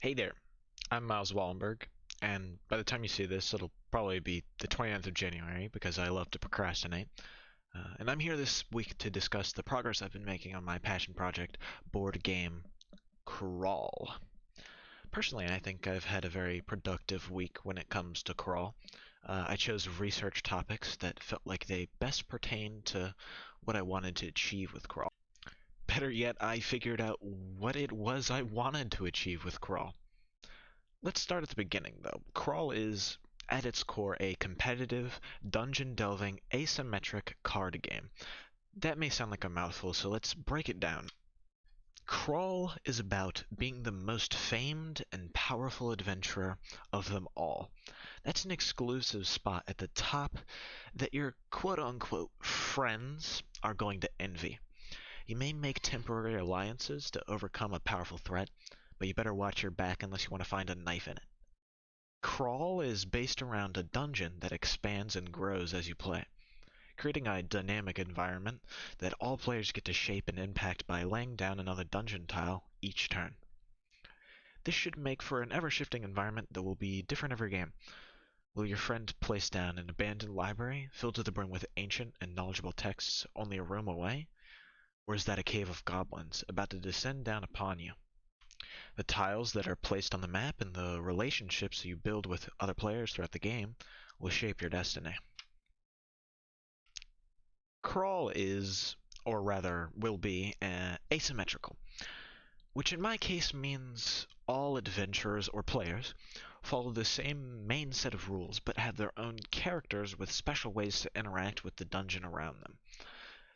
Hey there, I'm Miles Wallenberg, and by the time you see this, it'll probably be the 29th of January because I love to procrastinate. And I'm here this week to discuss the progress I've been making on my passion project, board game Crawl. Personally, I think I've had a very productive week when it comes to Crawl. I chose research topics that felt like they best pertained to what I wanted to achieve with Crawl. Better yet, I figured out what it was I wanted to achieve with Crawl. Let's start at the beginning, though. Crawl is, at its core, a competitive, dungeon-delving, asymmetric card game. That may sound like a mouthful, so let's break it down. Crawl is about being the most famed and powerful adventurer of them all. That's an exclusive spot at the top that your quote-unquote friends are going to envy. You may make temporary alliances to overcome a powerful threat, but you better watch your back unless you want to find a knife in it. Crawl is based around a dungeon that expands and grows as you play, creating a dynamic environment that all players get to shape and impact by laying down another dungeon tile each turn. This should make for an ever-shifting environment that will be different every game. Will your friend place down an abandoned library filled to the brim with ancient and knowledgeable texts only a room away? Or is that a cave of goblins about to descend down upon you? The tiles that are placed on the map and the relationships you build with other players throughout the game will shape your destiny. Crawl is, or rather will be, asymmetrical, which in my case means all adventurers or players follow the same main set of rules but have their own characters with special ways to interact with the dungeon around them.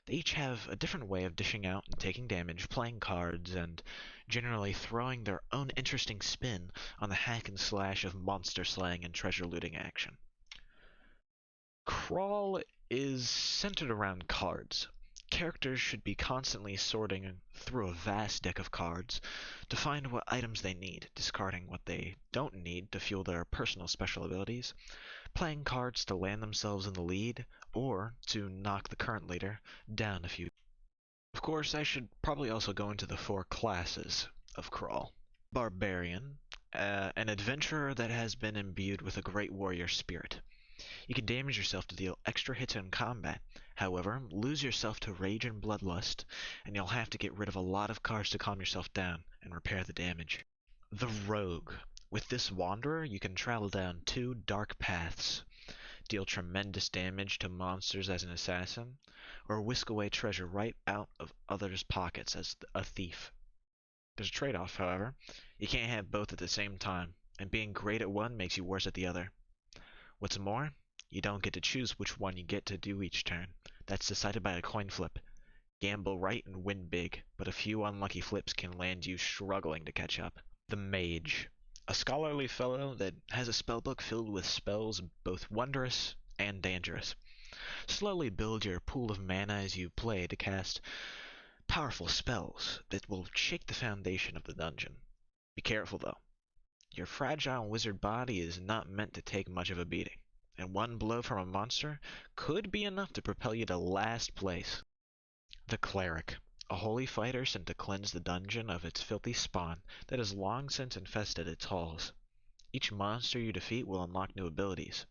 They each have a different way of dishing out and taking damage, playing cards, and generally throwing their own interesting spin on the hack and slash of monster slaying and treasure looting action. Crawl is centered around cards. Characters should be constantly sorting through a vast deck of cards to find what items they need, discarding what they don't need to fuel their personal special abilities, playing cards to land themselves in the lead, or to knock the current leader down a few. Of course, I should probably also go into the four classes of Crawl. Barbarian, an adventurer that has been imbued with a great warrior spirit. You can damage yourself to deal extra hits in combat. However, lose yourself to rage and bloodlust, and you'll have to get rid of a lot of cards to calm yourself down and repair the damage. The Rogue. With this wanderer, you can travel down two dark paths, deal tremendous damage to monsters as an assassin, or whisk away treasure right out of others' pockets as a thief. There's a trade-off, however. You can't have both at the same time, and being great at one makes you worse at the other. What's more, you don't get to choose which one you get to do each turn. That's decided by a coin flip. Gamble right and win big, but a few unlucky flips can land you struggling to catch up. The Mage. A scholarly fellow that has a spellbook filled with spells both wondrous and dangerous. Slowly build your pool of mana as you play to cast powerful spells that will shake the foundation of the dungeon. Be careful though. Your fragile wizard body is not meant to take much of a beating, and one blow from a monster could be enough to propel you to last place. The Cleric. A holy fighter sent to cleanse the dungeon of its filthy spawn that has long since infested its halls. Each monster you defeat will unlock new abilities.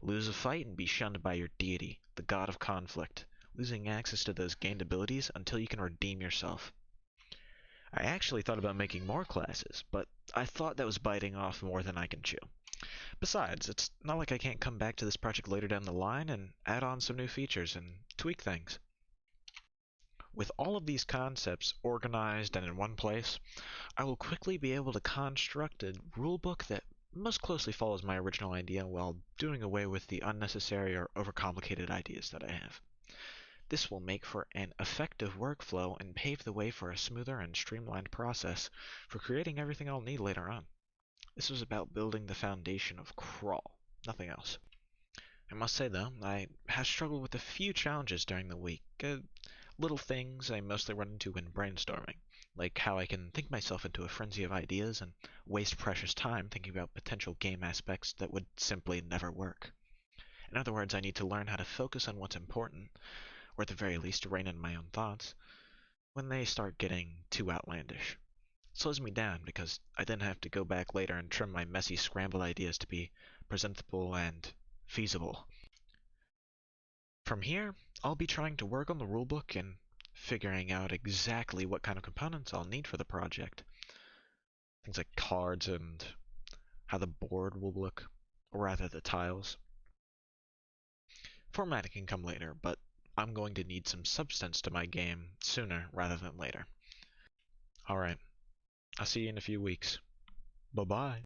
Lose a fight and be shunned by your deity, the god of conflict, losing access to those gained abilities until you can redeem yourself. I actually thought about making more classes, but I thought that was biting off more than I can chew. Besides, it's not like I can't come back to this project later down the line and add on some new features and tweak things. With all of these concepts organized and in one place, I will quickly be able to construct a rulebook that most closely follows my original idea while doing away with the unnecessary or overcomplicated ideas that I have. This will make for an effective workflow and pave the way for a smoother and streamlined process for creating everything I'll need later on. This was about building the foundation of Crawl, nothing else. I must say though, I have struggled with a few challenges during the week. Little things I mostly run into when brainstorming, like how I can think myself into a frenzy of ideas and waste precious time thinking about potential game aspects that would simply never work. In other words, I need to learn how to focus on what's important, or at the very least rein in my own thoughts, when they start getting too outlandish. slows me down because I then have to go back later and trim my messy scrambled ideas to be presentable and feasible. From here, I'll be trying to work on the rulebook and figuring out exactly what kind of components I'll need for the project. Things like cards and how the board will look, or rather the tiles. Formatting can come later, but I'm going to need some substance to my game sooner rather than later. Alright, I'll see you in a few weeks. Bye bye.